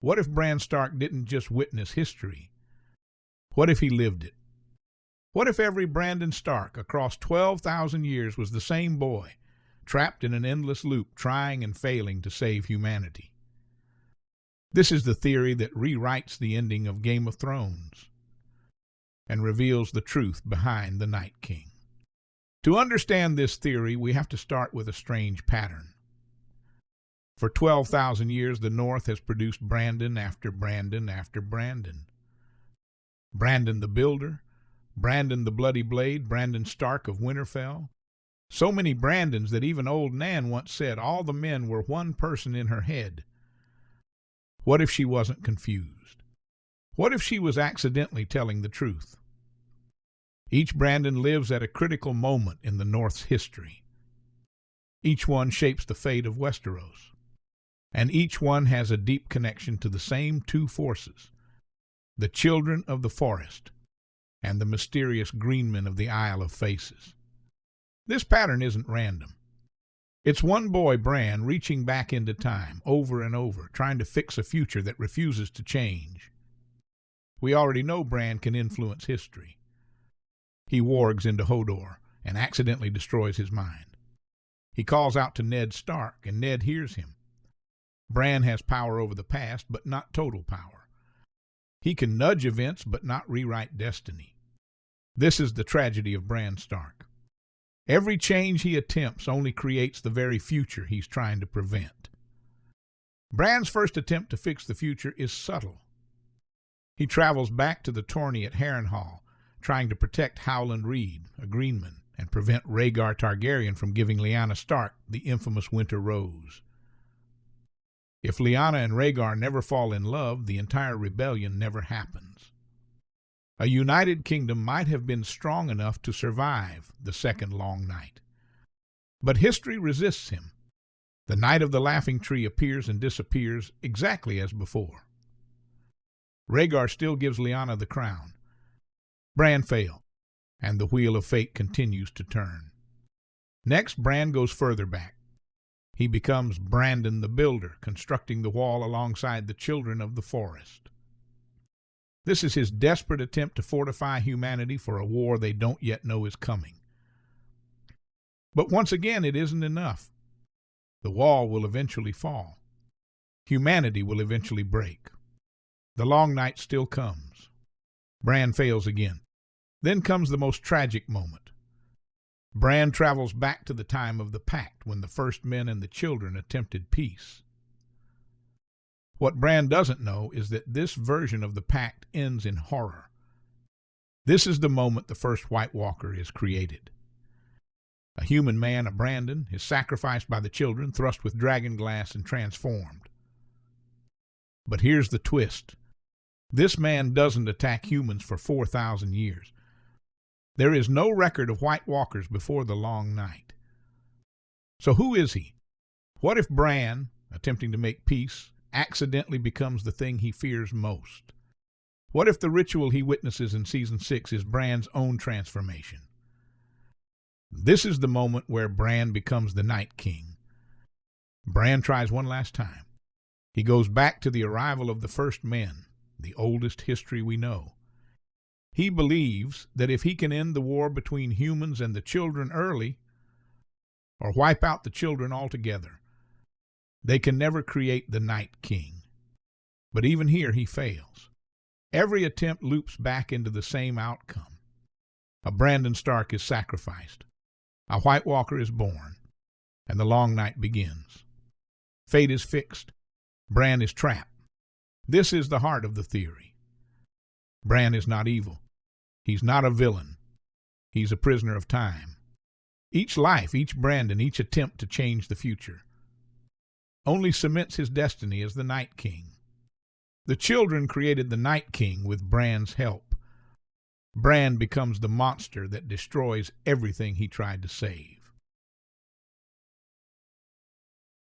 What if Bran Stark didn't just witness history? What if he lived it? What if every Brandon Stark across 12,000 years was the same boy, trapped in an endless loop, trying and failing to save humanity? This is the theory that rewrites the ending of Game of Thrones and reveals the truth behind the Night King. To understand this theory, we have to start with a strange pattern. For 12,000 years, the North has produced Brandon after Brandon after Brandon. Brandon the Builder, Brandon the Bloody Blade, Brandon Stark of Winterfell. So many Brandons that even old Nan once said all the men were one person in her head. What if she wasn't confused? What if she was accidentally telling the truth? Each Brandon lives at a critical moment in the North's history. Each one shapes the fate of Westeros. And each one has a deep connection to the same two forces, the children of the forest and the mysterious green men of the Isle of Faces. This pattern isn't random. It's one boy, Bran, reaching back into time over and over, trying to fix a future that refuses to change. We already know Bran can influence history. He wargs into Hodor and accidentally destroys his mind. He calls out to Ned Stark, and Ned hears him. Bran has power over the past, but not total power. He can nudge events, but not rewrite destiny. This is the tragedy of Bran Stark. Every change he attempts only creates the very future he's trying to prevent. Bran's first attempt to fix the future is subtle. He travels back to the tourney at Harrenhal, trying to protect Howland Reed, a Greenman, and prevent Rhaegar Targaryen from giving Lyanna Stark the infamous Winter Rose. If Lyanna and Rhaegar never fall in love, the entire rebellion never happens. A united kingdom might have been strong enough to survive the second long night. But history resists him. The Night of the Laughing Tree appears and disappears exactly as before. Rhaegar still gives Lyanna the crown. Bran fails, and the wheel of fate continues to turn. Next, Bran goes further back. He becomes Brandon the Builder, constructing the wall alongside the children of the forest. This is his desperate attempt to fortify humanity for a war they don't yet know is coming. But once again, it isn't enough. The wall will eventually fall. Humanity will eventually break. The long night still comes. Bran fails again. Then comes the most tragic moment. Bran travels back to the time of the Pact, when the first men and the children attempted peace. What Bran doesn't know is that this version of the Pact ends in horror. This is the moment the first White Walker is created. A human man, a Brandon, is sacrificed by the children, thrust with dragon glass and transformed. But here's the twist. This man doesn't attack humans for 4,000 years. There is no record of White Walkers before the long night. So who is he? What if Bran, attempting to make peace, accidentally becomes the thing he fears most? What if the ritual he witnesses in Season 6 is Bran's own transformation? This is the moment where Bran becomes the Night King. Bran tries one last time. He goes back to the arrival of the first men, the oldest history we know. He believes that if he can end the war between humans and the children early, or wipe out the children altogether, they can never create the Night King. But even here he fails. Every attempt loops back into the same outcome. A Brandon Stark is sacrificed. A White Walker is born. And the long night begins. Fate is fixed. Bran is trapped. This is the heart of the theory. Bran is not evil. He's not a villain. He's a prisoner of time. Each life, each Brandon, each attempt to change the future only cements his destiny as the Night King. The children created the Night King with Bran's help. Bran becomes the monster that destroys everything he tried to save.